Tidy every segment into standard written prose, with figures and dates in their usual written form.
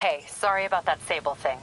Hey, sorry about that Sable thing.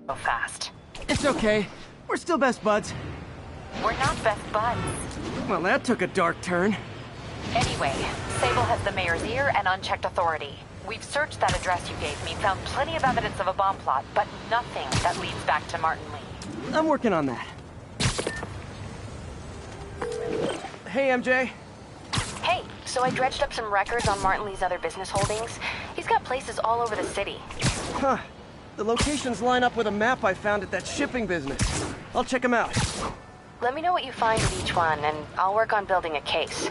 So fast. It's okay. We're still best buds. We're not best buds. Well, that took a dark turn. Anyway, Sable has the mayor's ear and unchecked authority. We've searched that address you gave me, found plenty of evidence of a bomb plot, but nothing that leads back to Martin Lee. I'm working on that. Hey, MJ. Hey, so I dredged up some records on Martin Lee's other business holdings. He's got places all over the city. Huh. The locations line up with a map I found at that shipping business. I'll check them out. Let me know what you find at each one, and I'll work on building a case.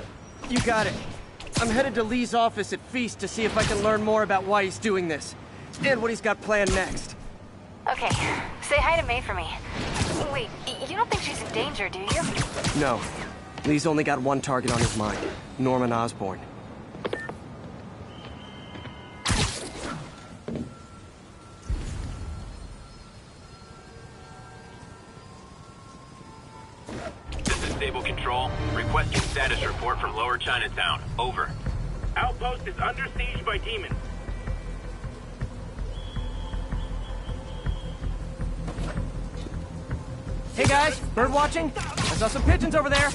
You got it. I'm headed to Lee's office at Feast to see if I can learn more about why he's doing this, and what he's got planned next. Okay, say hi to May for me. Wait, you don't think she's in danger, do you? No. Lee's only got one target on his mind, Norman Osborn. Stable Control, requesting status report from Lower Chinatown. Over. Outpost is under siege by demons. Hey guys, bird watching? I saw some pigeons over there.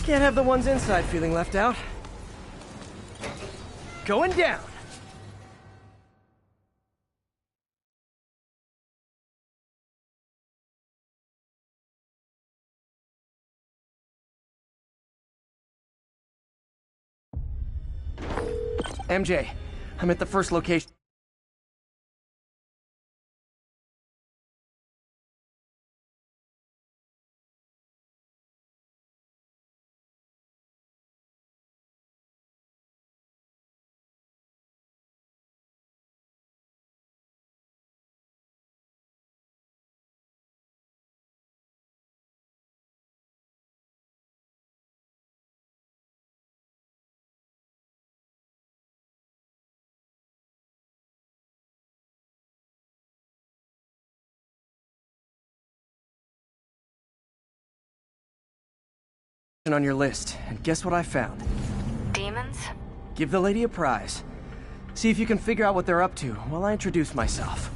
Can't have the ones inside feeling left out. Going down. MJ, I'm at the first location. On your list, and guess what I found? Demons? Give the lady a prize. See if you can figure out what they're up to while I introduce myself.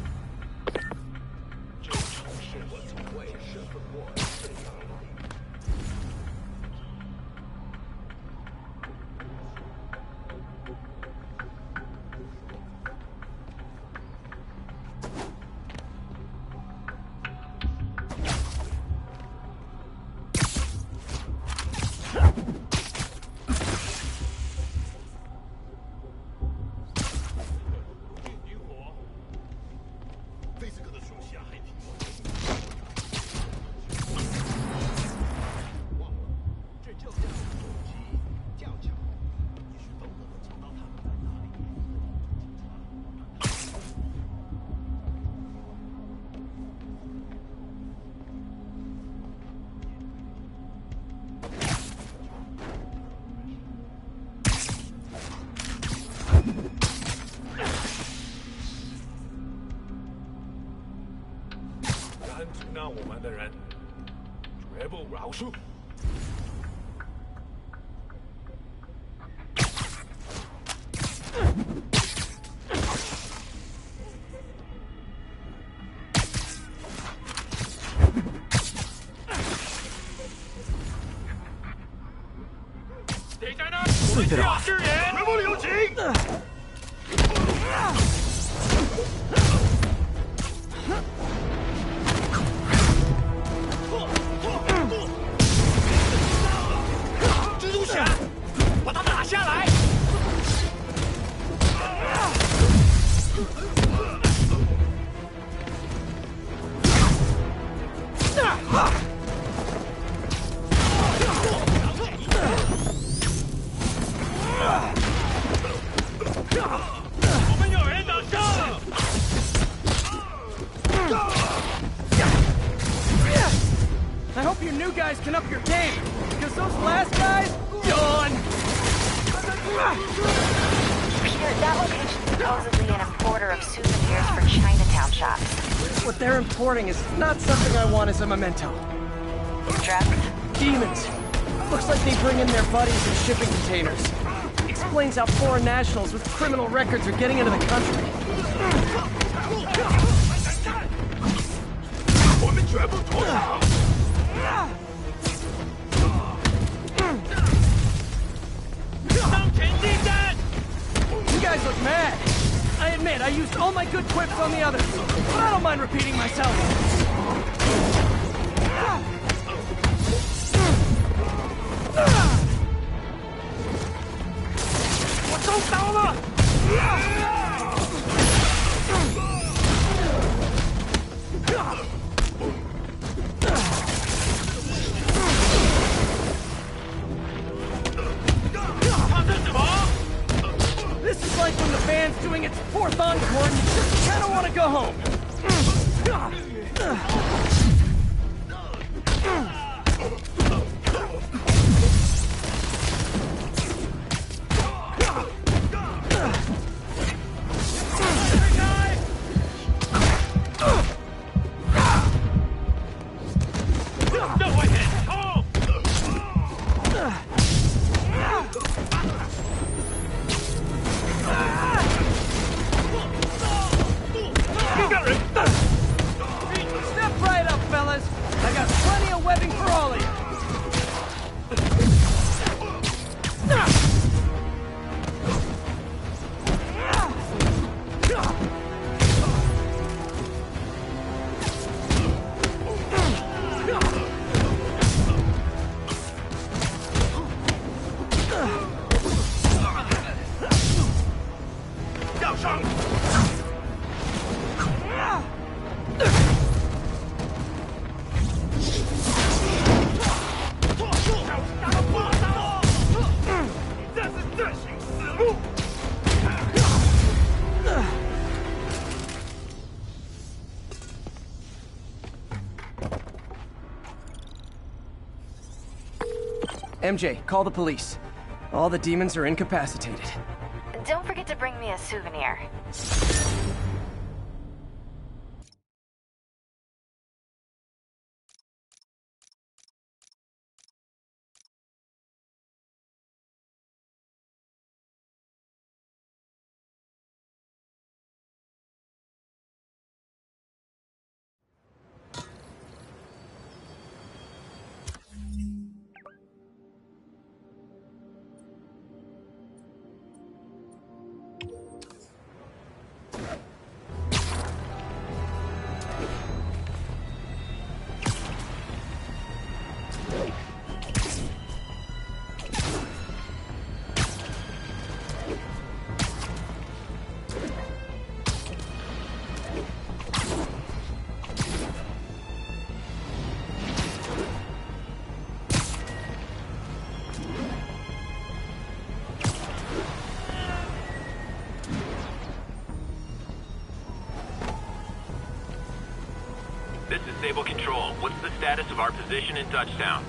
Sleep it off. I hope you new guys can up your game, because those last guys, gone! Peter, that location's supposedly an importer of souvenirs for Chinatown shops. What they're importing is not something I want as a memento. Drugs? Demons. Looks like they bring in their buddies in shipping containers. Explains how foreign nationals with criminal records are getting into the country. You guys look mad. I admit, I used all my good quips on the others, but I don't mind repeating myself. This is like when the band's doing its fourth encore and you just kind of want to go home. Step right up, fellas. I got plenty of webbing for all of you. MJ, call the police. All the demons are incapacitated. Don't forget to bring me a souvenir. This is Sable Control. What's the status of our position in touchdown?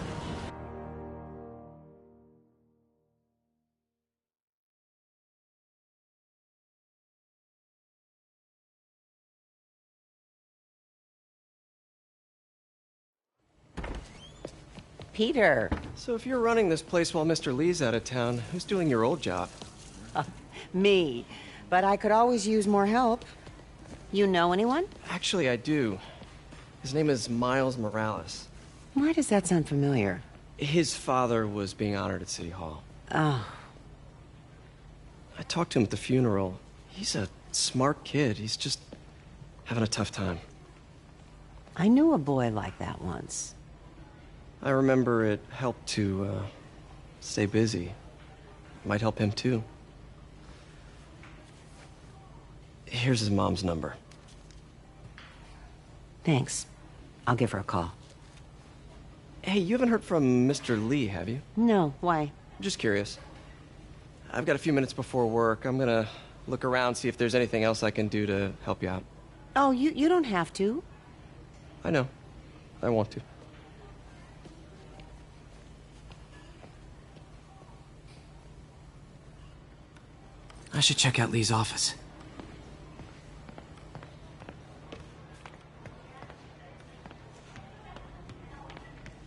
Peter. So if you're running this place while Mr. Lee's out of town, who's doing your old job? Me. But I could always use more help. You know anyone? Actually, I do. His name is Miles Morales. Why does that sound familiar? His father was being honored at City Hall. Oh. I talked to him at the funeral. He's a smart kid. He's just having a tough time. I knew a boy like that once. I remember it helped to, stay busy. Might help him, too. Here's his mom's number. Thanks. I'll give her a call. Hey, you haven't heard from Mr. Lee, have you? No, why? Just curious. I've got a few minutes before work. I'm gonna look around, see if there's anything else I can do to help you out. Oh, you don't have to. I know. I want to. I should check out Lee's office.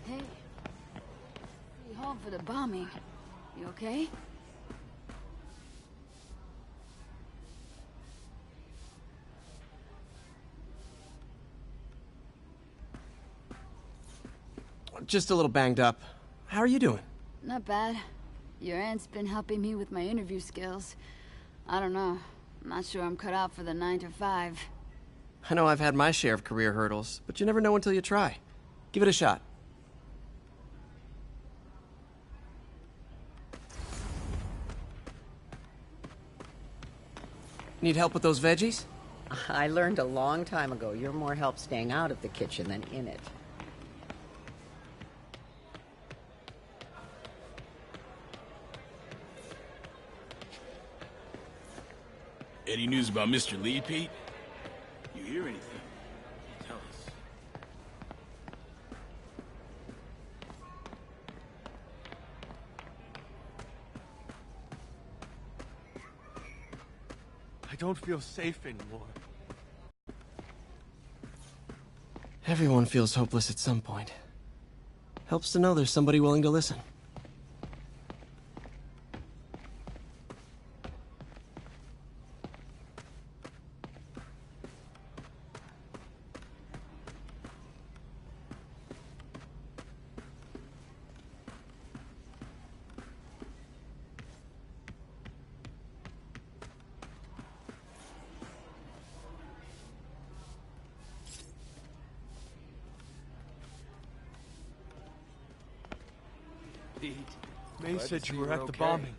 Hey. You home for the bombing. You okay? Just a little banged up. How are you doing? Not bad. Your aunt's been helping me with my interview skills. I don't know. I'm not sure I'm cut out for the 9 to 5. I know I've had my share of career hurdles, but you never know until you try. Give it a shot. Need help with those veggies? I learned a long time ago you're more help staying out of the kitchen than in it. Any news about Mr. Lee, Pete? You hear anything? Tell us. I don't feel safe anymore. Everyone feels hopeless at some point. Helps to know there's somebody willing to listen. May said you were at the bombing.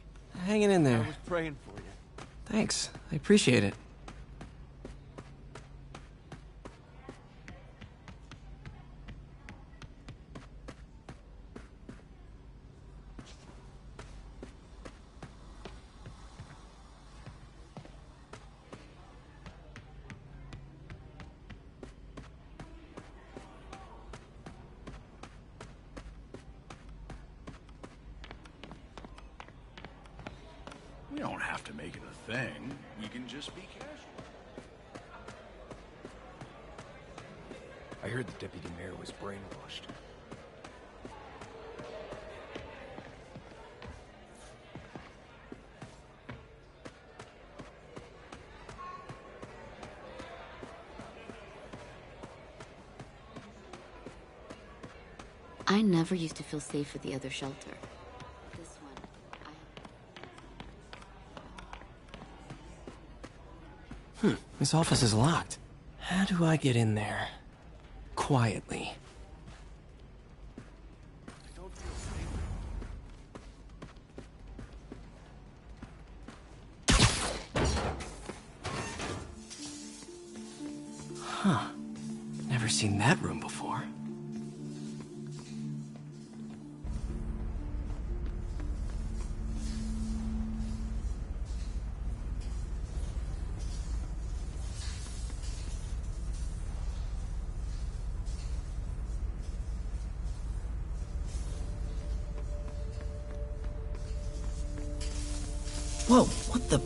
Hanging in there. I was praying for you. Thanks. I appreciate it. We don't have to make it a thing. We can just be casual. I heard the deputy mayor was brainwashed. I never used to feel safe at the other shelter. This one, This office is locked. How do I get in there? Quietly. Huh. Never seen that room before. Whoa, what the...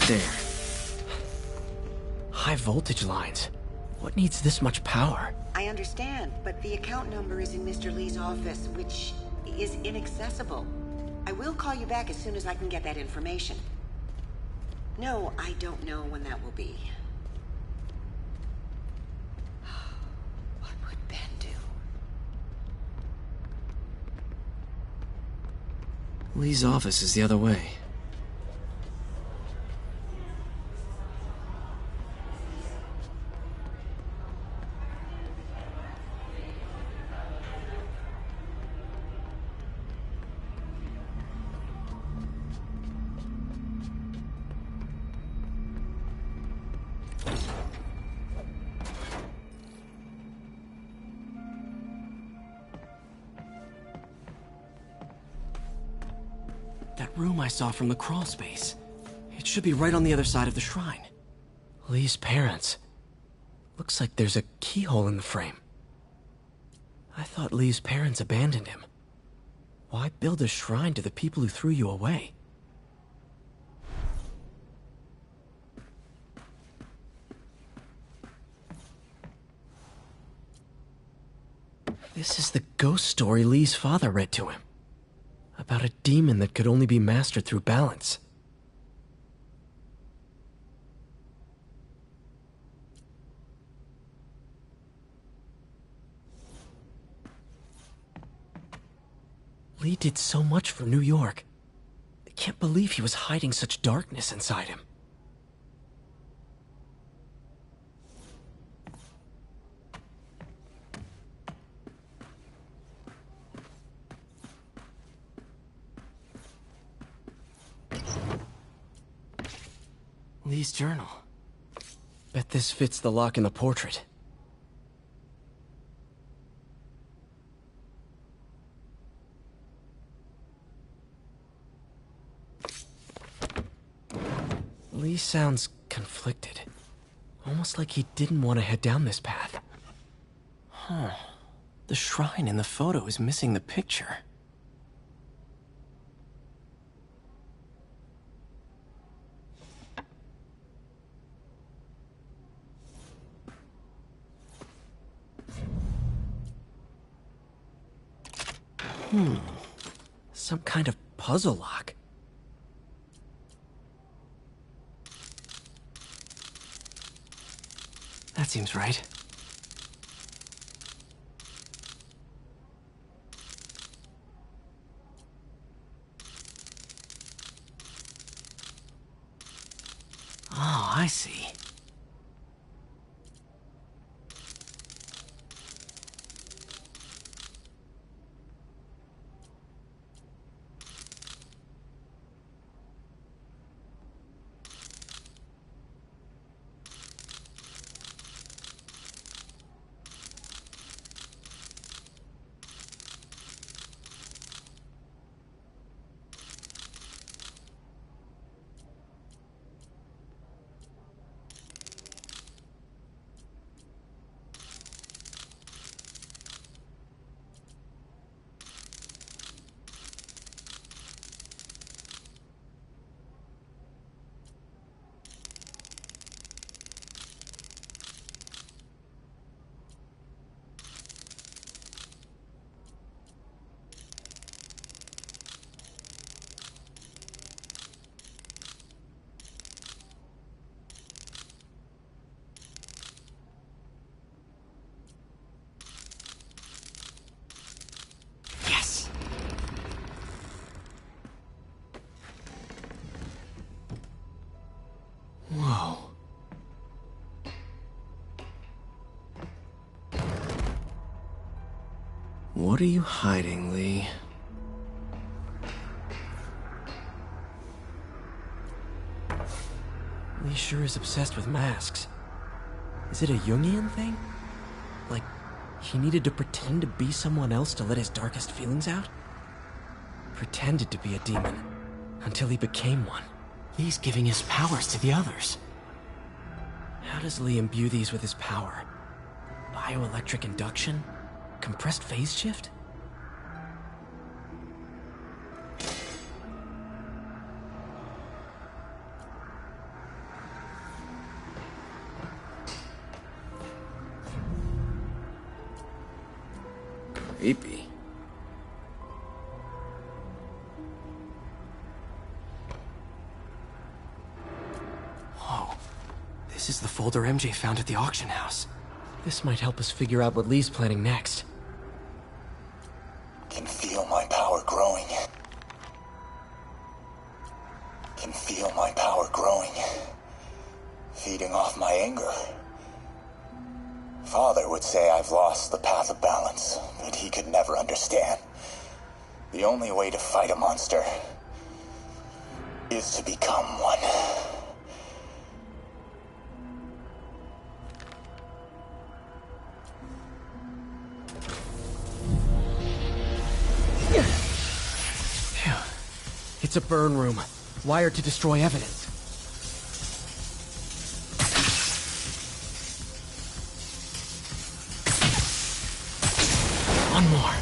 There. High voltage lines. What needs this much power? I understand, but the account number is in Mr. Lee's office, which is inaccessible. I will call you back as soon as I can get that information. No, I don't know when that will be. What would Ben do? Lee's office is the other way. that room I saw from the crawl space. It should be right on the other side of the shrine. Lee's parents. Looks like there's a keyhole in the frame. I thought Lee's parents abandoned him. Why build a shrine to the people who threw you away? This is the ghost story Lee's father read to him. About a demon that could only be mastered through balance. Lee did so much for New York. I can't believe he was hiding such darkness inside him. Lee's journal. Bet this fits the lock in the portrait. Lee sounds conflicted. Almost like he didn't want to head down this path. Huh. The shrine in the photo is missing the picture. Some kind of puzzle lock. That seems right. Oh, I see. Whoa. What are you hiding, Lee? Lee sure is obsessed with masks. Is it a Jungian thing? Like, he needed to pretend to be someone else to let his darkest feelings out? Pretended to be a demon, until he became one. Lee's giving his powers to the others. How does Lee imbue these with his power? Bioelectric induction? Compressed phase shift? Creepy. Whoa. This is the folder MJ found at the auction house. This might help us figure out what Lee's planning next. Can feel my power growing. Can feel my power growing. Feeding off my anger. Father would say I've lost the path of balance, but he could never understand. The only way to fight a monster is to become one. It's It's a burn room, wired to destroy evidence. One more.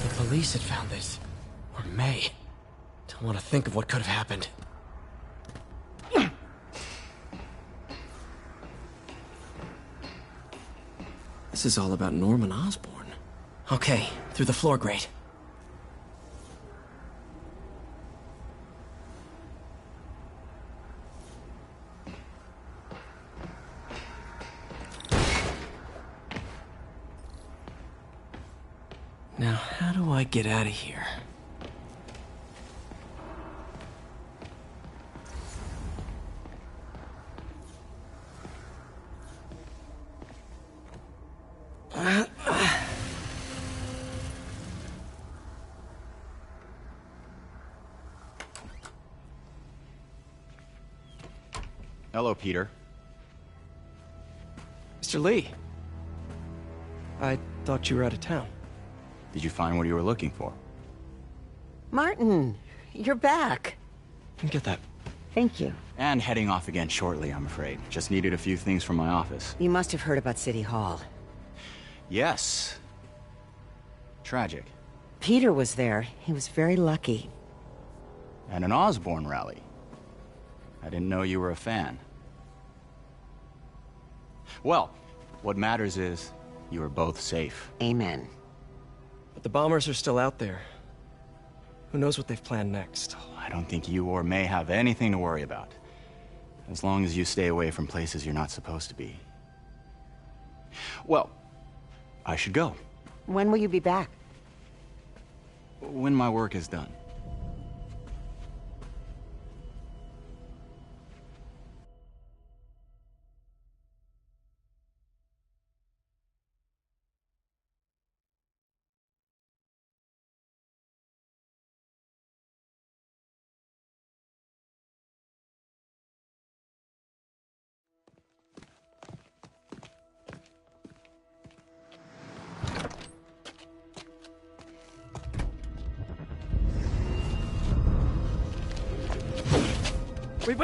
The police had found this. Or may. Don't want to think of what could have happened. This is all about Norman Osborn. Okay, through the floor grate. Now, how do I get out of here? Hello, Peter. Mr. Lee. I thought you were out of town. Did you find what you were looking for? Martin, you're back. Get that. Thank you. And heading off again shortly, I'm afraid. Just needed a few things from my office. You must have heard about City Hall. Yes. Tragic. Peter was there. He was very lucky. And an Osborn rally. I didn't know you were a fan. Well, what matters is you are both safe. Amen. But the bombers are still out there. Who knows what they've planned next? I don't think you or May have anything to worry about. As long as you stay away from places you're not supposed to be. Well, I should go. When will you be back? When my work is done.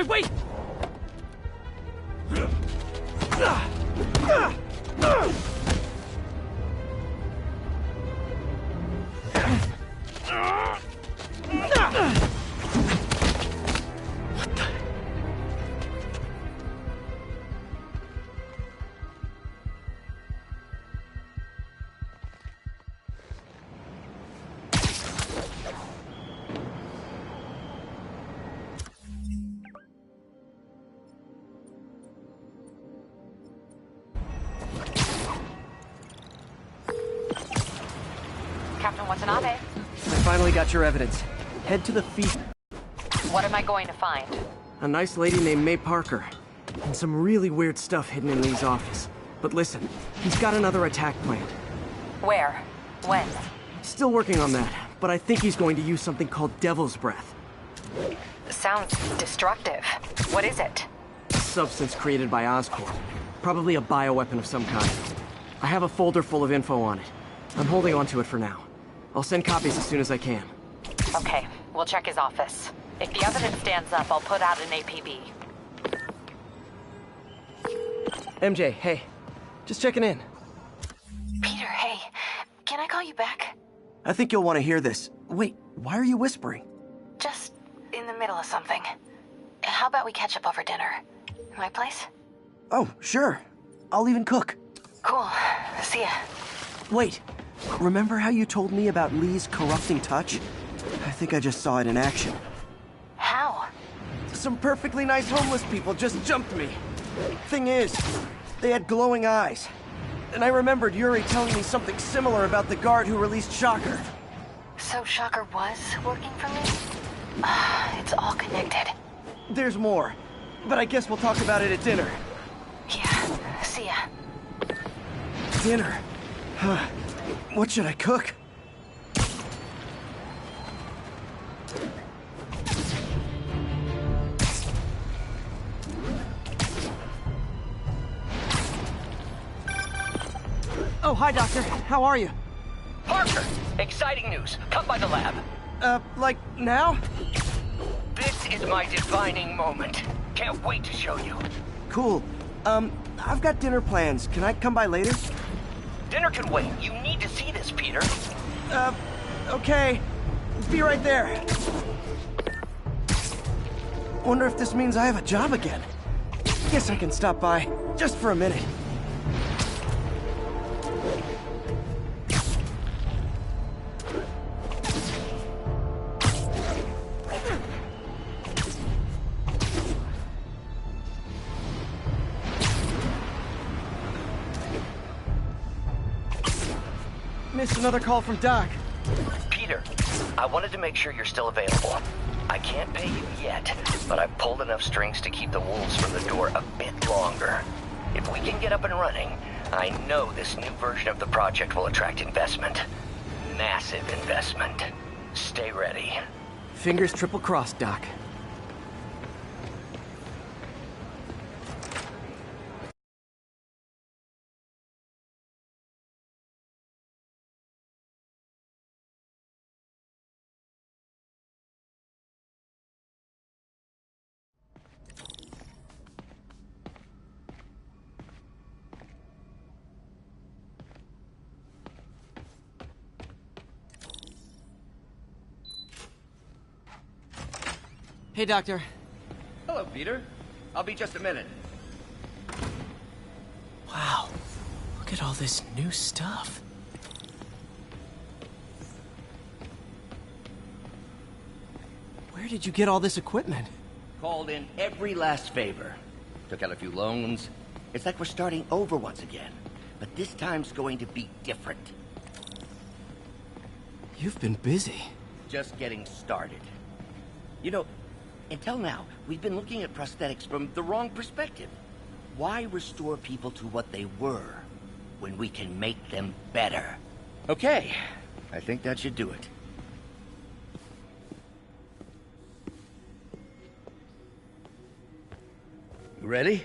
Wait! Captain Watanabe. I finally got your evidence. Head to the feast. What am I going to find? A nice lady named May Parker. And some really weird stuff hidden in Lee's office. But listen, he's got another attack planned. Where? When? Still working on that, but I think he's going to use something called Devil's Breath. Sounds destructive. What is it? A substance created by Oscorp. Probably a bioweapon of some kind. I have a folder full of info on it. I'm holding on to it for now. I'll send copies as soon as I can. Okay, we'll check his office. If the evidence stands up, I'll put out an APB. MJ, hey. Just checking in. Peter, hey. Can I call you back? I think you'll want to hear this. Wait, why are you whispering? Just in the middle of something. How about we catch up over dinner? My place? Oh, sure. I'll even cook. Cool. See ya. Wait, remember how you told me about Lee's corrupting touch? I think I just saw it in action. How? Some perfectly nice homeless people just jumped me. Thing is, they had glowing eyes. And I remembered Yuri telling me something similar about the guard who released Shocker. So Shocker was working for me? It's all connected. There's more, but I guess we'll talk about it at dinner. Yeah, see ya. Dinner? What should I cook? hi, Doctor. How are you? Parker! Exciting news. Come by the lab. Like, now? This is my defining moment. Can't wait to show you. Cool. I've got dinner plans. Can I come by later? Dinner can wait. You need to see this, Peter. Okay. Be right there. Wonder if this means I have a job again. Guess I can stop by, just for a minute. Missed another call from Doc. Peter, I wanted to make sure you're still available. I can't pay you yet, but I've pulled enough strings to keep the wolves from the door a bit longer. If we can get up and running, I know this new version of the project will attract investment. Massive investment. Stay ready. Fingers triple crossed, Doc. Hey, Doctor. Hello, Peter. I'll be just a minute. Wow. Look at all this new stuff. Where did you get all this equipment? Called in every last favor. Took out a few loans. It's like we're starting over once again. But this time's going to be different. You've been busy. Just getting started. You know, until now, we've been looking at prosthetics from the wrong perspective. Why restore people to what they were when we can make them better? Okay, I think that should do it. You ready?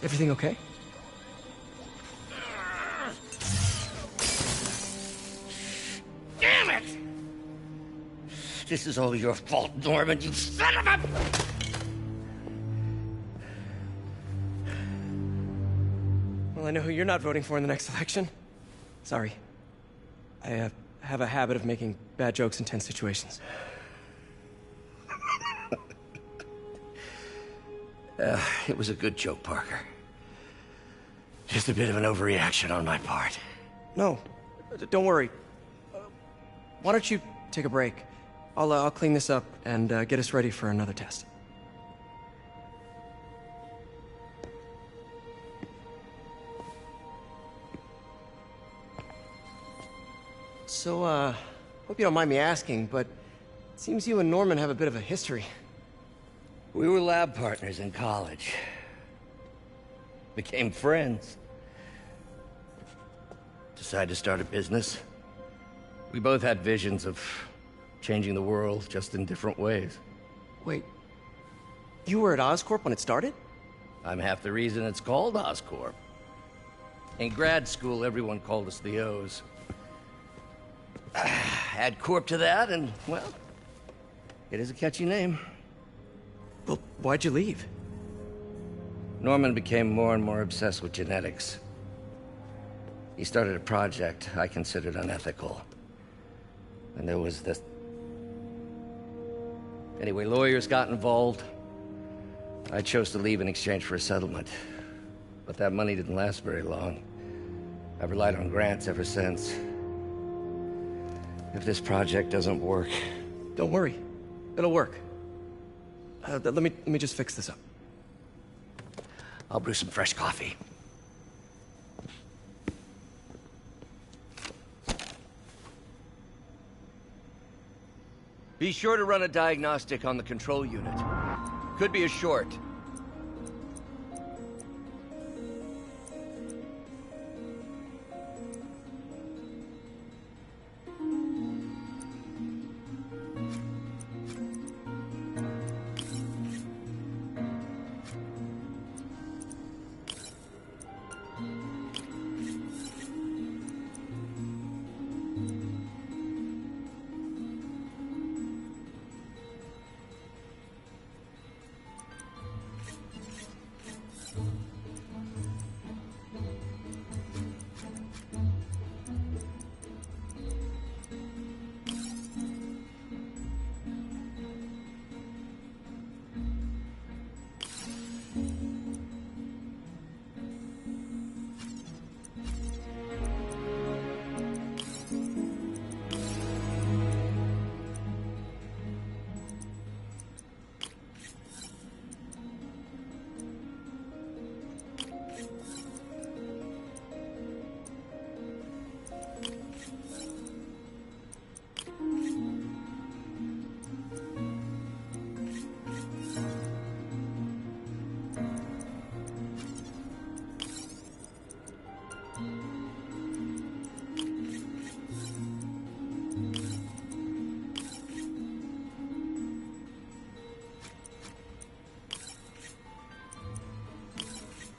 Everything okay? Damn it! This is all your fault, Norman, you son of a... Well, I know who you're not voting for in the next election. Sorry. I have a habit of making bad jokes in tense situations. It was a good joke, Parker. Just a bit of an overreaction on my part. No, don't worry. Why don't you take a break? I'll clean this up and get us ready for another test. So, hope you don't mind me asking, but it seems you and Norman have a bit of a history. We were lab partners in college. Became friends. Decided to start a business. We both had visions of changing the world, just in different ways. Wait, you were at Oscorp when it started? I'm half the reason it's called Oscorp. In grad school, everyone called us the O's. Add Corp to that, and, well, it is a catchy name. Well, why'd you leave? Norman became more and more obsessed with genetics. He started a project I considered unethical. And there was this... Anyway, lawyers got involved. I chose to leave in exchange for a settlement. But that money didn't last very long. I've relied on grants ever since. If this project doesn't work... Don't worry. It'll work. Let me just fix this up. I'll brew some fresh coffee. Be sure to run a diagnostic on the control unit. Could be a short,